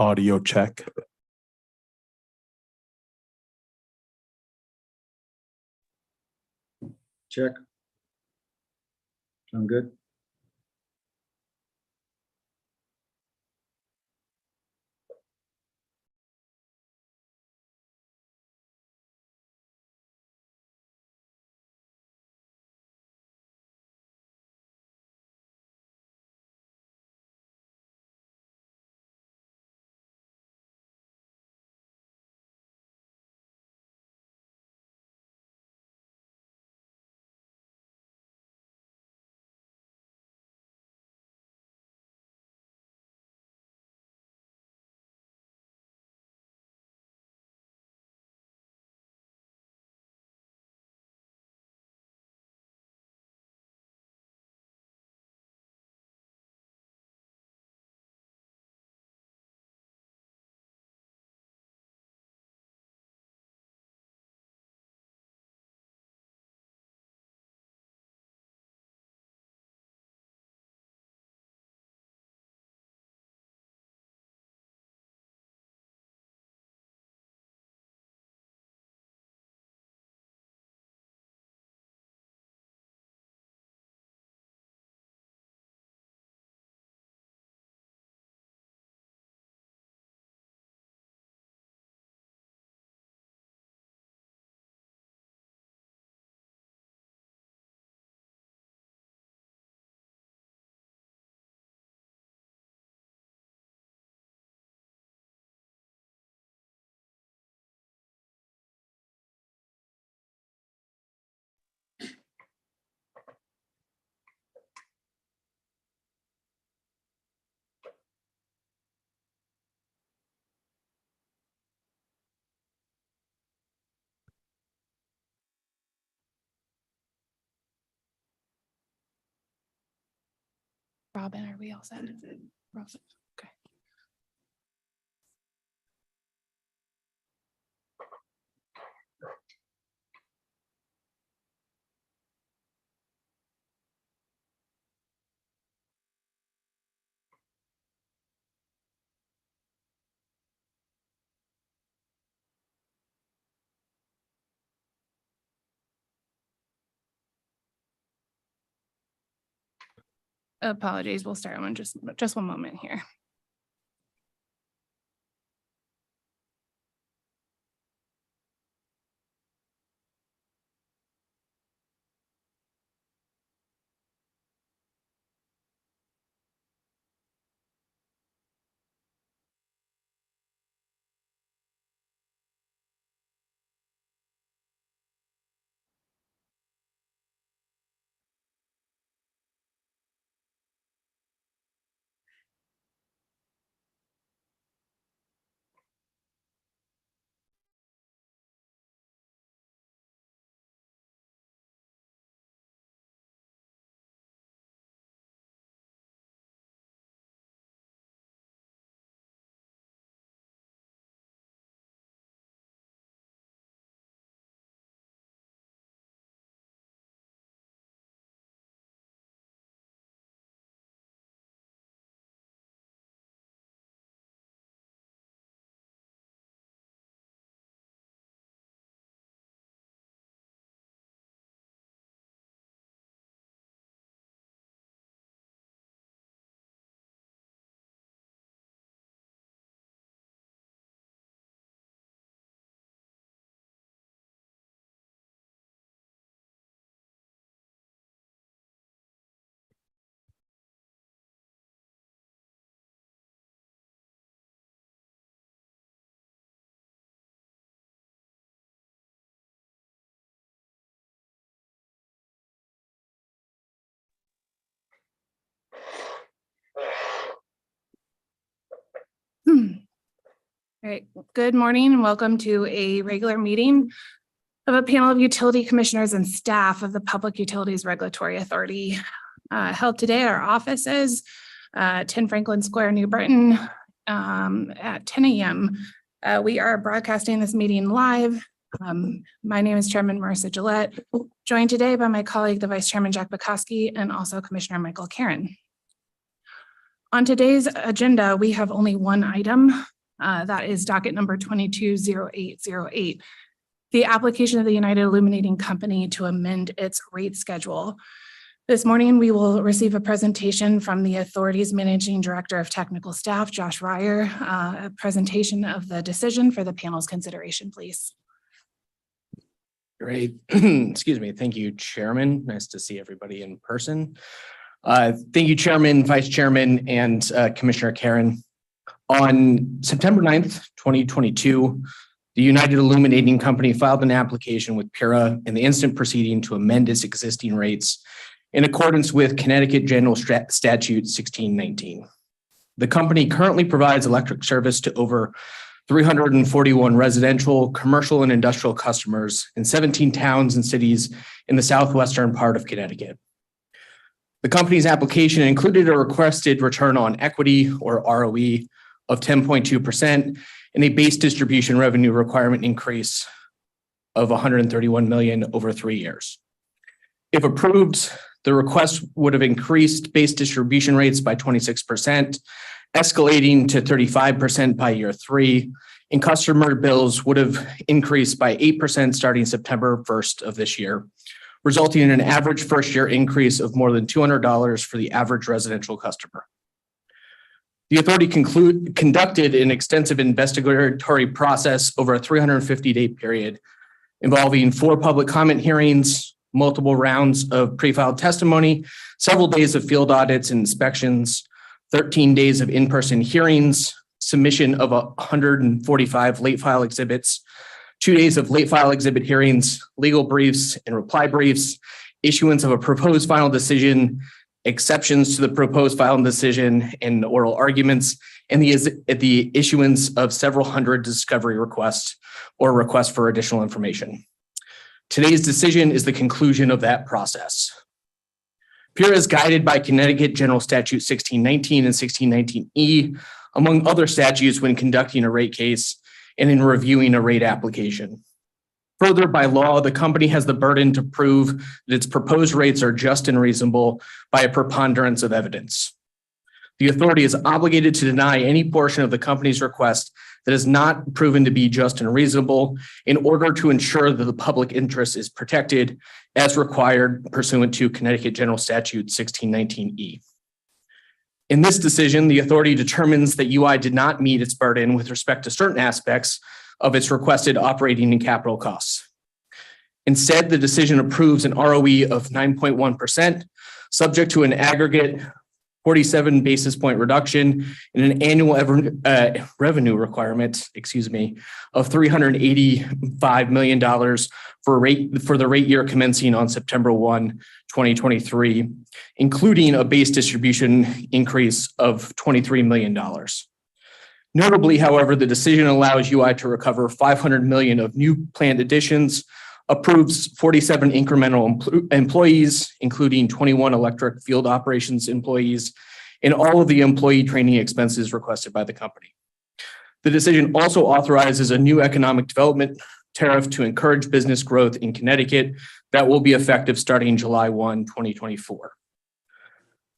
Audio check. Check. I'm good. Robin, are we all set? We're all set. Okay. Apologies, we'll start on just one moment here. All right, good morning and welcome to a regular meeting of a panel of utility commissioners and staff of the Public Utilities Regulatory Authority. Held today at our offices, 10 Franklin Square, New Britain, at 10 a.m. We are broadcasting this meeting live. My name is Chairman Marissa Gillette, joined today by my colleague, the Vice Chairman Jack Bukowski, and also Commissioner Michael Karen. On today's agenda, we have only one item. That is docket number 220808, the application of the United Illuminating Company to amend its rate schedule. This morning, we will receive a presentation from the authority's Managing Director of Technical Staff, Josh Ryer, a presentation of the decision for the panel's consideration, please. Great. Excuse me. Thank you, Chairman. Nice to see everybody in person. Thank you, Chairman, Vice Chairman, and Commissioner Karen. On September 9th, 2022, the United Illuminating Company filed an application with PURA in the instant proceeding to amend its existing rates in accordance with Connecticut General Statute 1619. The company currently provides electric service to over 341 residential, commercial, and industrial customers in 17 towns and cities in the southwestern part of Connecticut. The company's application included a requested return on equity, or ROE, of 10.2% and a base distribution revenue requirement increase of $131 million over 3 years. If approved, the request would have increased base distribution rates by 26%, escalating to 35% by year 3, and customer bills would have increased by 8% starting September 1st of this year, resulting in an average first-year increase of more than $200 for the average residential customer. The authority conducted an extensive investigatory process over a 350-day period involving 4 public comment hearings, multiple rounds of pre-filed testimony, several days of field audits and inspections, 13 days of in-person hearings, submission of 145 late file exhibits, 2 days of late file exhibit hearings, legal briefs and reply briefs, issuance of a proposed final decision, exceptions to the proposed final decision and oral arguments, and the issuance of several hundred discovery requests or requests for additional information. Today's decision is the conclusion of that process. PURA is guided by Connecticut General Statute 1619 and 1619E, among other statutes when conducting a rate case and in reviewing a rate application. Further, by law, the company has the burden to prove that its proposed rates are just and reasonable by a preponderance of evidence. The authority is obligated to deny any portion of the company's request that is not proven to be just and reasonable in order to ensure that the public interest is protected as required pursuant to Connecticut General Statute 1619E. In this decision, the authority determines that UI did not meet its burden with respect to certain aspects of its requested operating and capital costs. Instead, the decision approves an ROE of 9.1%, subject to an aggregate 47 basis point reduction in an annual revenue requirement, of $385 million for the rate year commencing on September 1, 2023, including a base distribution increase of $23 million. Notably, however, the decision allows UI to recover $500 million of new planned additions, approves 47 incremental employees, including 21 electric field operations employees, and all of the employee training expenses requested by the company. The decision also authorizes a new economic development tariff to encourage business growth in Connecticut that will be effective starting July 1, 2024.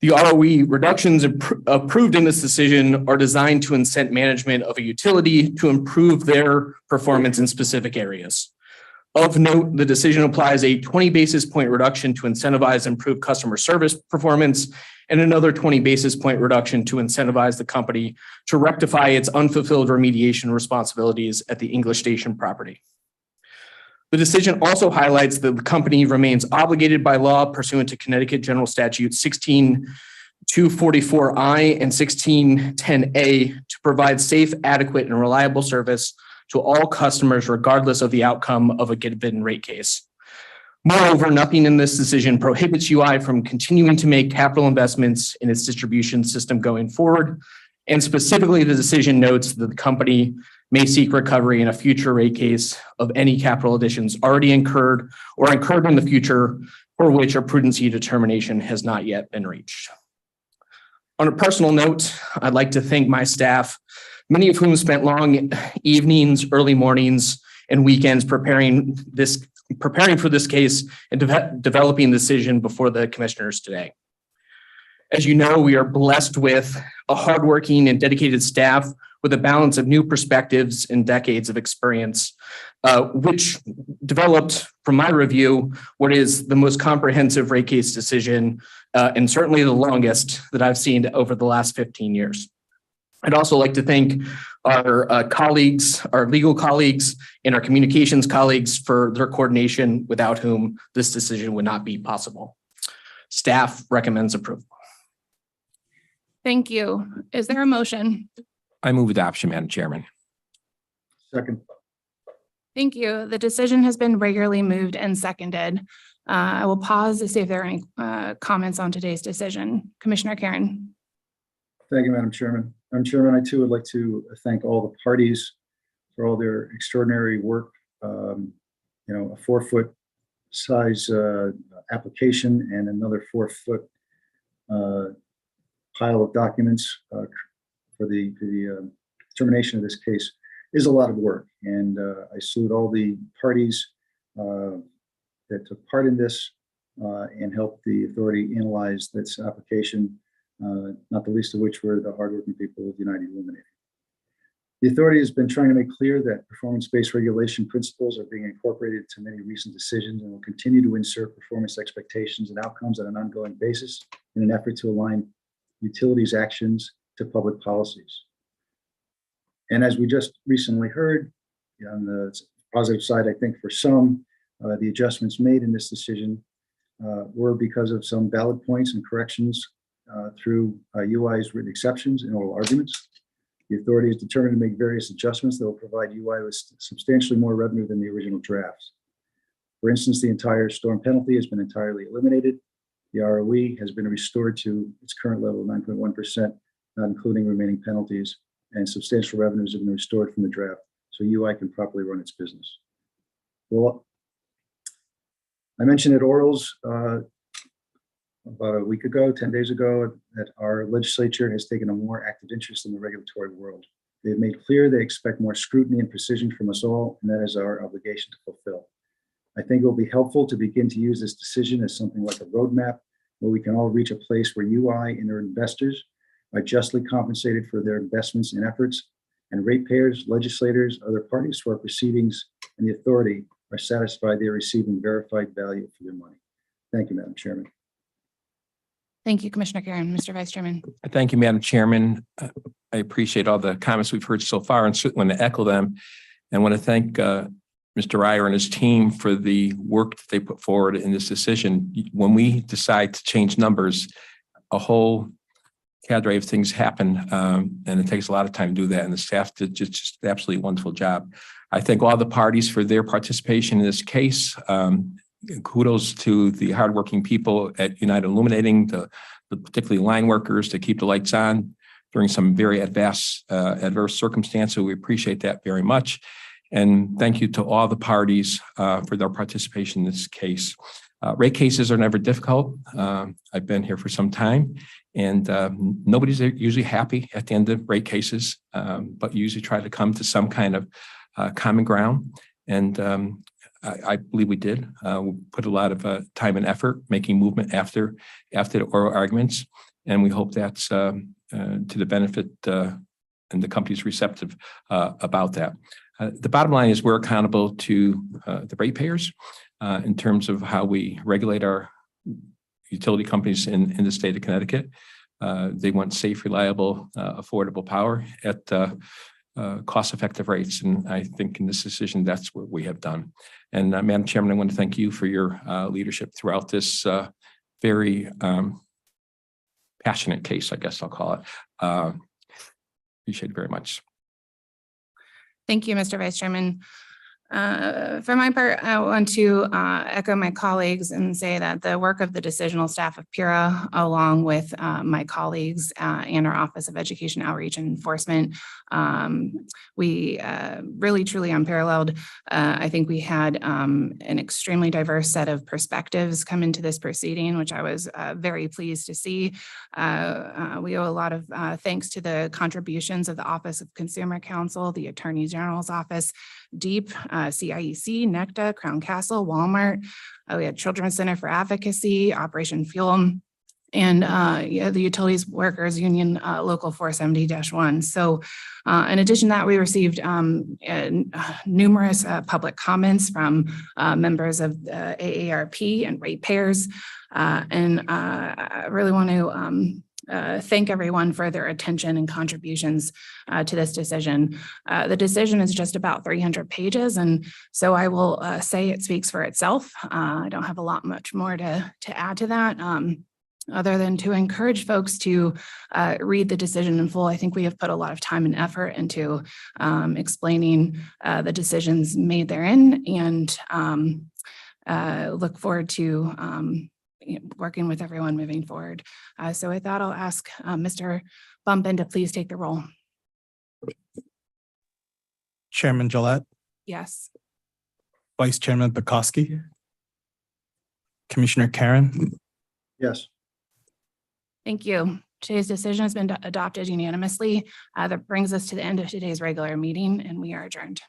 The ROE reductions approved in this decision are designed to incent management of a utility to improve their performance in specific areas. Of note, the decision applies a 20 basis point reduction to incentivize improved customer service performance and another 20 basis point reduction to incentivize the company to rectify its unfulfilled remediation responsibilities at the English Station property. The decision also highlights that the company remains obligated by law pursuant to Connecticut General Statute 16244I and 1610A to provide safe, adequate, and reliable service to all customers regardless of the outcome of a given rate case. Moreover, nothing in this decision prohibits UI from continuing to make capital investments in its distribution system going forward. And specifically, the decision notes that the company may seek recovery in a future rate case of any capital additions already incurred or incurred in the future for which a prudency determination has not yet been reached. On a personal note, I'd like to thank my staff, many of whom spent long evenings, early mornings, and weekends preparing for this case and developing the decision before the commissioners today. As you know, we are blessed with a hardworking and dedicated staff with a balance of new perspectives and decades of experience, which developed, from my review, what is the most comprehensive rate case decision and certainly the longest that I've seen over the last 15 years. I'd also like to thank our colleagues, our legal colleagues, and our communications colleagues for their coordination, without whom this decision would not be possible. Staff recommends approval. Thank you. Is there a motion? I move adoption, Madam Chairman. Second. Thank you. The decision has been regularly moved and seconded. I will pause to see if there are any comments on today's decision. Commissioner Karen. Thank you, Madam Chairman. Madam Chairman, I too would like to thank all the parties for all their extraordinary work. A 4-foot size application and another 4-foot pile of documents for the termination of this case is a lot of work. And I salute all the parties that took part in this and helped the authority analyze this application, not the least of which were the hardworking people of United Illuminating. The authority has been trying to make clear that performance-based regulation principles are being incorporated into many recent decisions and will continue to insert performance expectations and outcomes on an ongoing basis in an effort to align utilities' actions to public policies. And as we just recently heard, on the positive side, I think for some, the adjustments made in this decision were because of some valid points and corrections through UI's written exceptions and oral arguments. The authority is determined to make various adjustments that will provide UI with substantially more revenue than the original drafts. For instance, the entire storm penalty has been entirely eliminated. The ROE has been restored to its current level of 9.1%, not including remaining penalties, and substantial revenues have been restored from the draft, so UI can properly run its business. Well, I mentioned at orals about a week ago, 10 days ago, that our legislature has taken a more active interest in the regulatory world. They've made clear they expect more scrutiny and precision from us all, and that is our obligation to fulfill. I think it will be helpful to begin to use this decision as something like a roadmap where we can all reach a place where UI and their investors are justly compensated for their investments and efforts, and ratepayers, legislators, other parties to our proceedings, and the authority are satisfied they're receiving verified value for their money. Thank you, Madam Chairman. Thank you, Commissioner Karen. Mr. Vice Chairman. Thank you, Madam Chairman. I appreciate all the comments we've heard so far and certainly want to echo them. And want to thank Mr. Ryer and his team for the work that they put forward in this decision. When we decide to change numbers, a whole cadre of things happen, and it takes a lot of time to do that. And the staff did just an absolutely wonderful job. I thank all the parties for their participation in this case. Kudos to the hardworking people at United Illuminating, the particularly line workers to keep the lights on during some very adverse circumstances. We appreciate that very much. And thank you to all the parties for their participation in this case. Rate cases are never difficult. I've been here for some time, and nobody's usually happy at the end of rate cases, but you usually try to come to some kind of common ground. And I believe we did. We put a lot of time and effort making movement after the oral arguments, and we hope that's to the benefit and the company's receptive about that. The bottom line is we're accountable to the ratepayers in terms of how we regulate our utility companies in the state of Connecticut. They want safe, reliable, affordable power at cost-effective rates. And I think in this decision, that's what we have done. And Madam Chairman, I want to thank you for your leadership throughout this very passionate case, I guess I'll call it. Appreciate it very much. Thank you, Mr. Vice Chairman. For my part, I want to echo my colleagues and say that the work of the decisional staff of PURA, along with my colleagues and our Office of Education Outreach and Enforcement, we really, truly unparalleled. I think we had an extremely diverse set of perspectives come into this proceeding, which I was very pleased to see. We owe a lot of thanks to the contributions of the Office of Consumer Counsel, the Attorney General's Office, DEEP, CIEC, NECTA, Crown Castle, Walmart. We had Children's Center for Advocacy, Operation Fuel, and yeah, the Utilities Workers Union Local 470-1. So in addition to that, we received numerous public comments from members of the AARP and ratepayers. And I really want to thank everyone for their attention and contributions to this decision. The decision is just about 300 pages, and so I will say it speaks for itself. I don't have a lot much more to add to that, other than to encourage folks to read the decision in full. I think we have put a lot of time and effort into explaining the decisions made therein, and look forward to working with everyone moving forward. So with that, I'll ask Mr. Bumpin to please take the roll. Chairman Gillette, Yes. Vice Chairman Bukowski, Commissioner Karen, Yes. Thank you. Today's decision has been adopted unanimously. That brings us to the end of today's regular meeting, and we are adjourned.